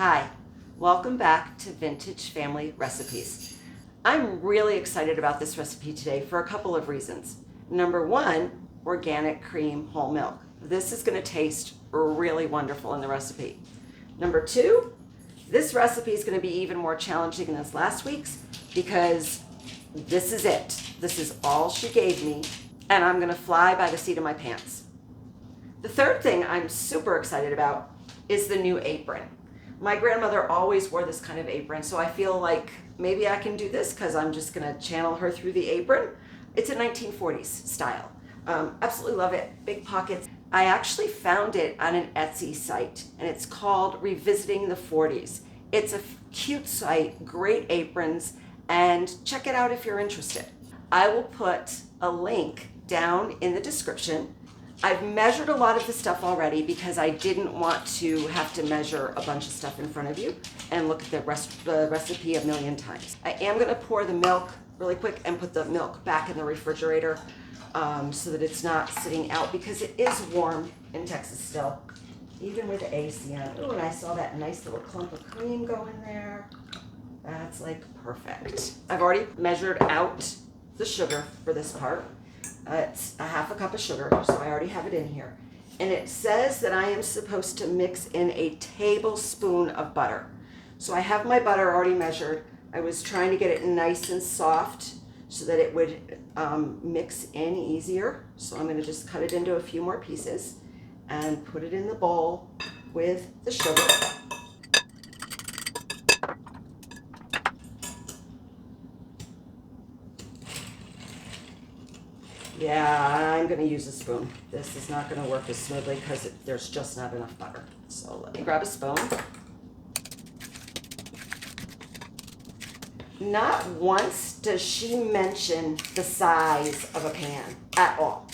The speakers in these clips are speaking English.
Hi, welcome back to Vintage Family Recipes. I'm really excited about this recipe today for a couple of reasons. Number one, organic cream whole milk. This is going to taste really wonderful in the recipe. Number two, this recipe is going to be even more challenging than this last week's because this is it. This is all she gave me, and I'm going to fly by the seat of my pants. The third thing I'm super excited about is the new apron. My grandmother always wore this kind of apron, so I feel like maybe I can do this because I'm just going to channel her through the apron. It's a 1940s style. Absolutely love it. Big pockets. I actually found it on an Etsy site, and it's called Revisiting the 40s. It's a cute site, great aprons, and check it out if you're interested. I will put a link down in the description. I've measured a lot of the stuff already because I didn't want to have to measure a bunch of stuff in front of you and look at the recipe a million times. I am going to pour the milk really quick and put the milk back in the refrigerator so that it's not sitting out because it is warm in Texas still, even with the AC on. Oh, and I saw that nice little clump of cream go in there. That's like perfect. I've already measured out the sugar for this part. It's a half a cup of sugar, so I already have it in here. And it says that I am supposed to mix in a tablespoon of butter. So I have my butter already measured. I was trying to get it nice and soft so that it would mix in easier. So I'm going to just cut it into a few more pieces and put it in the bowl with the sugar. Yeah, I'm going to use a spoon. This is not going to work as smoothly because there's just not enough butter. So let me grab a spoon. Not once does she mention the size of a pan at all.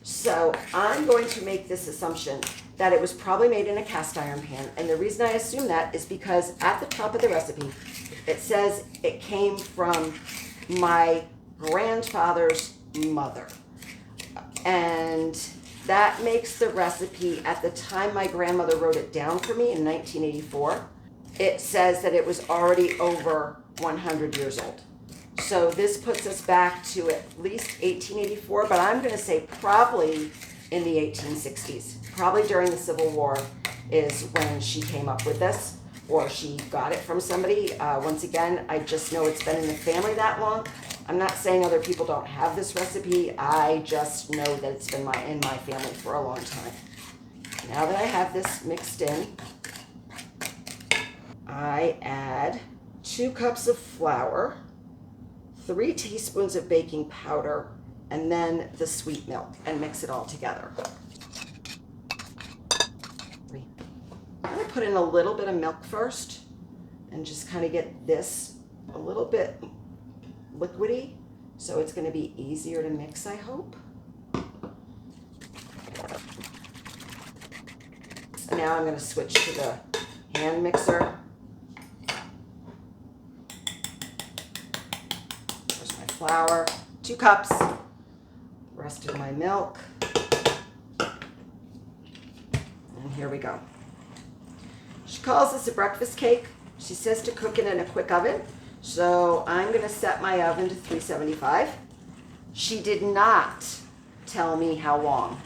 So I'm going to make this assumption that it was probably made in a cast iron pan. And the reason I assume that is because at the top of the recipe, it says it came from my grandfather's mother. And that makes the recipe, at the time my grandmother wrote it down for me in 1984, it says that it was already over 100 years old. So this puts us back to at least 1884, but I'm going to say probably in the 1860s. Probably during the Civil War is when she came up with this, or she got it from somebody. Once again, I just know it's been in the family that long. I'm not saying other people don't have this recipe. I just know that it's been in my family for a long time. Now that I have this mixed in, I add 2 cups of flour, 3 teaspoons of baking powder, and then the sweet milk, and mix it all together. I'm going to put in a little bit of milk first and just kind of get this a little bit liquidy, so it's going to be easier to mix, I hope. So now I'm going to switch to the hand mixer. There's my flour, 2 cups, rest of my milk, and here we go. She calls this a breakfast cake. She says to cook it in a quick oven. So I'm going to set my oven to 375. She did not tell me how long.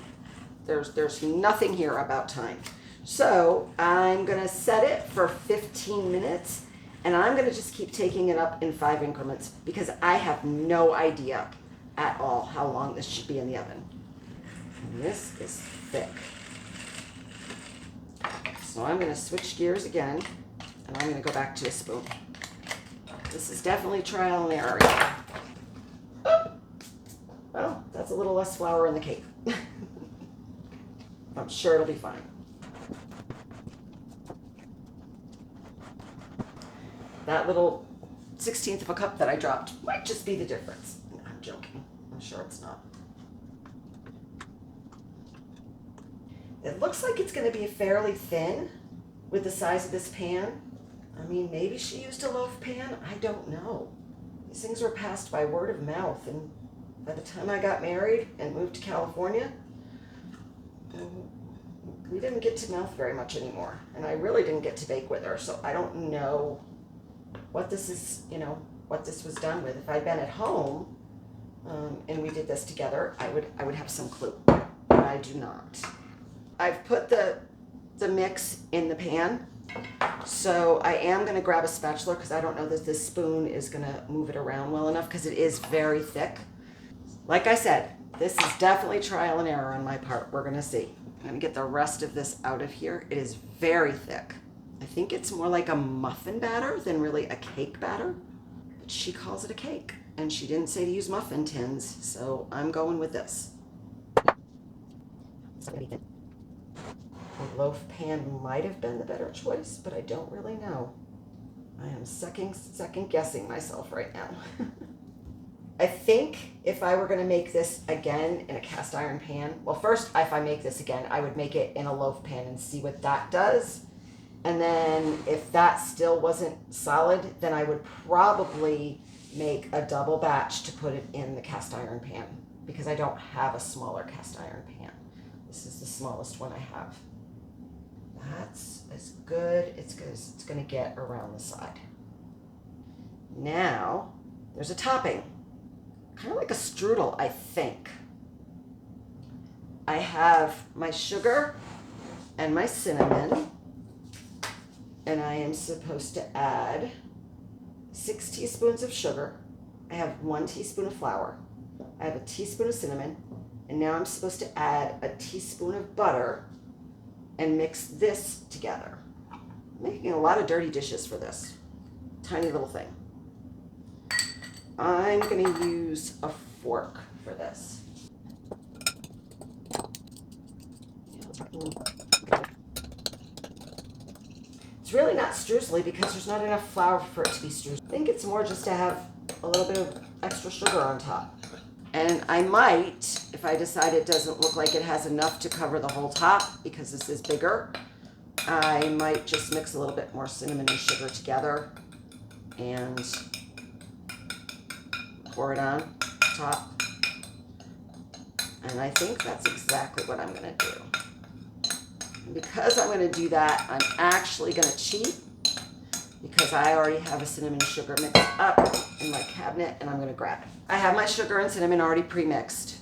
There's nothing here about time. So I'm going to set it for 15 minutes, and I'm going to just keep taking it up in 5 increments because I have no idea at all how long this should be in the oven. And this is thick. So I'm going to switch gears again, and I'm going to go back to a spoon. This is definitely trial and error. Well, that's a little less flour in the cake. I'm sure it'll be fine. That little 1/16 of a cup that I dropped might just be the difference. I'm joking. I'm sure it's not. It looks like it's going to be fairly thin with the size of this pan. I mean, maybe she used a loaf pan. I don't know. These things were passed by word of mouth, and by the time I got married and moved to California, we didn't get to mouth very much anymore, and I really didn't get to bake with her, so I don't know what this is, what this was done with. If I'd been at home and we did this together, I would have some clue, but I do not. I've put the mix in the pan, so I am going to grab a spatula because I don't know that this spoon is going to move it around well enough because it is very thick. Like I said, this is definitely trial and error on my part. We're going to see. I'm going to get the rest of this out of here. It is very thick. I think it's more like a muffin batter than really a cake batter, but she calls it a cake, and she didn't say to use muffin tins, so I'm going with this. A loaf pan might have been the better choice, but I don't really know. I am second guessing myself right now. I think if I were going to make this again in a cast iron pan, well, first, if I make this again, I would make it in a loaf pan and see what that does. And then if that still wasn't solid, then I would probably make a double batch to put it in the cast iron pan because I don't have a smaller cast iron pan. This is the smallest one I have. That's as good as it's going to get around the side. Now, there's a topping. Kind of like a strudel, I think. I have my sugar and my cinnamon, and I am supposed to add 6 teaspoons of sugar. I have 1 teaspoon of flour. I have a teaspoon of cinnamon, and now I'm supposed to add a teaspoon of butter and mix this together. I'm making a lot of dirty dishes for this tiny little thing. I'm going to use a fork for this. It's really not streusely because there's not enough flour for it to be streusel. I think it's more just to have a little bit of extra sugar on top. And I might, if I decide it doesn't look like it has enough to cover the whole top because this is bigger, I might just mix a little bit more cinnamon and sugar together and pour it on top. And I think that's exactly what I'm going to do. And because I'm going to do that, I'm actually going to cheat because I already have a cinnamon and sugar mixed up in my cabinet, and I'm going to grab it. I have my sugar and cinnamon already pre-mixed,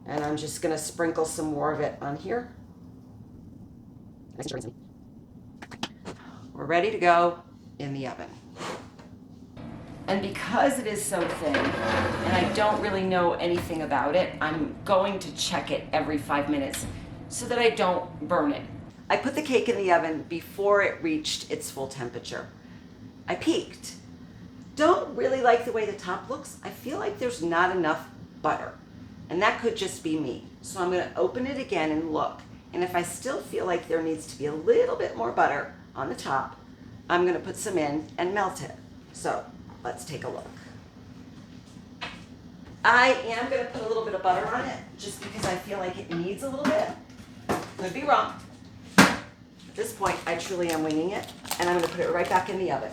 and I'm just going to sprinkle some more of it on here. We're ready to go in the oven. And because it is so thin, and I don't really know anything about it, I'm going to check it every 5 minutes so that I don't burn it. I put the cake in the oven before it reached its full temperature. I peeked. Don't really like the way the top looks. I feel like there's not enough butter, and that could just be me. So I'm going to open it again and look. And if I still feel like there needs to be a little bit more butter on the top, I'm going to put some in and melt it. So let's take a look. I am going to put a little bit of butter on it just because I feel like it needs a little bit. Could be wrong. At this point, I truly am winging it, and I'm going to put it right back in the oven.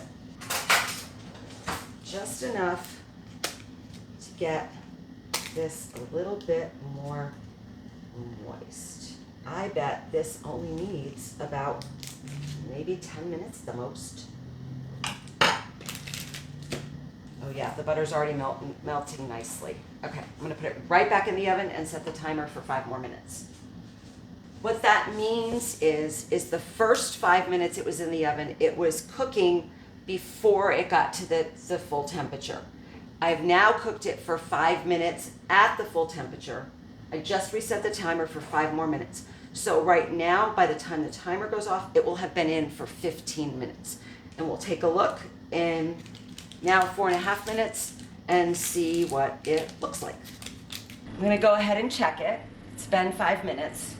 Just enough to get this a little bit more moist. I bet this only needs about maybe 10 minutes the most. Oh yeah, the butter's already melting nicely. Okay, I'm going to put it right back in the oven and set the timer for 5 more minutes. What that means is the first 5 minutes it was in the oven, it was cooking before it got to the full temperature. I've now cooked it for 5 minutes at the full temperature. I just reset the timer for 5 more minutes. So right now, by the time the timer goes off, it will have been in for 15 minutes. And we'll take a look in now 4.5 minutes and see what it looks like. I'm gonna go ahead and check it. It's been 5 minutes.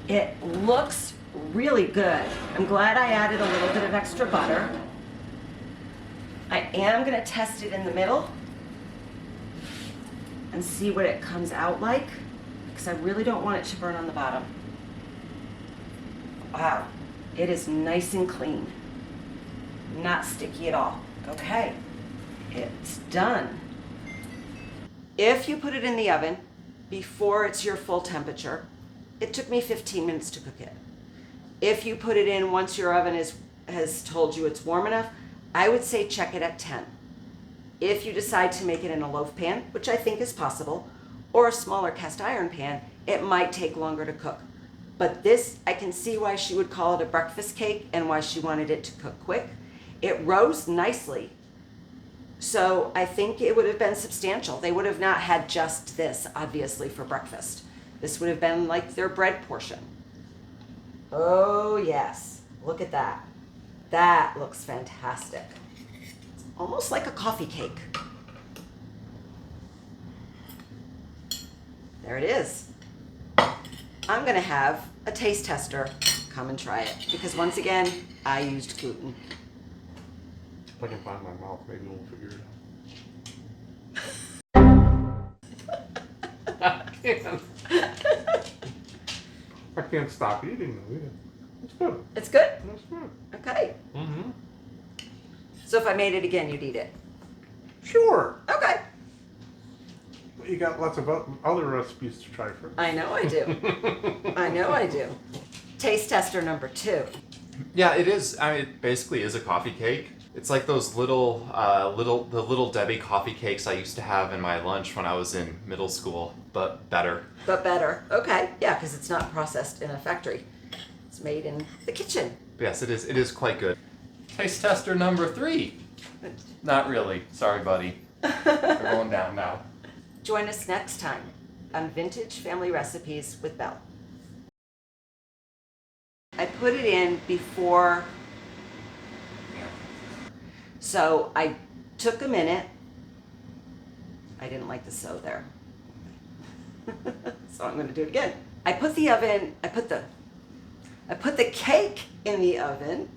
It looks really good. I'm glad I added a little bit of extra butter. I am going to test it in the middle and see what it comes out like, because I really don't want it to burn on the bottom. Wow, it is nice and clean. Not sticky at all. Okay, it's done. If you put it in the oven before it's your full temperature. It took me 15 minutes to cook it. If you put it in once your oven has told you it's warm enough, I would say check it at 10. If you decide to make it in a loaf pan, which I think is possible, or a smaller cast iron pan, it might take longer to cook. But this, I can see why she would call it a breakfast cake and why she wanted it to cook quick. It rose nicely. So I think it would have been substantial. They would have not had just this, obviously, for breakfast. This would have been like their bread portion. Oh yes, look at that. That looks fantastic. It's almost like a coffee cake. There it is. I'm gonna have a taste tester come and try it because once again, I used gluten. If I can find my mouth, maybe we'll figure it out. I can't stop eating though either. It's good. It's good? It's good. Okay. Mm-hmm. So if I made it again, you'd eat it? Sure. Okay. You got lots of other recipes to try first. I know I do. I know I do. Taste tester number 2. Yeah, it is. I mean, it basically is a coffee cake. It's like those little Debbie coffee cakes I used to have in my lunch when I was in middle school, but better. But better. Okay. Yeah, because it's not processed in a factory. It's made in the kitchen. But yes, it is. It is quite good. Taste tester number 3. Not really. Sorry, buddy. We're going down now. Join us next time on Vintage Family Recipes with Belle. I put it in before, so I took a minute. I didn't like the so there. So I'm going to do it again. I put the cake in the oven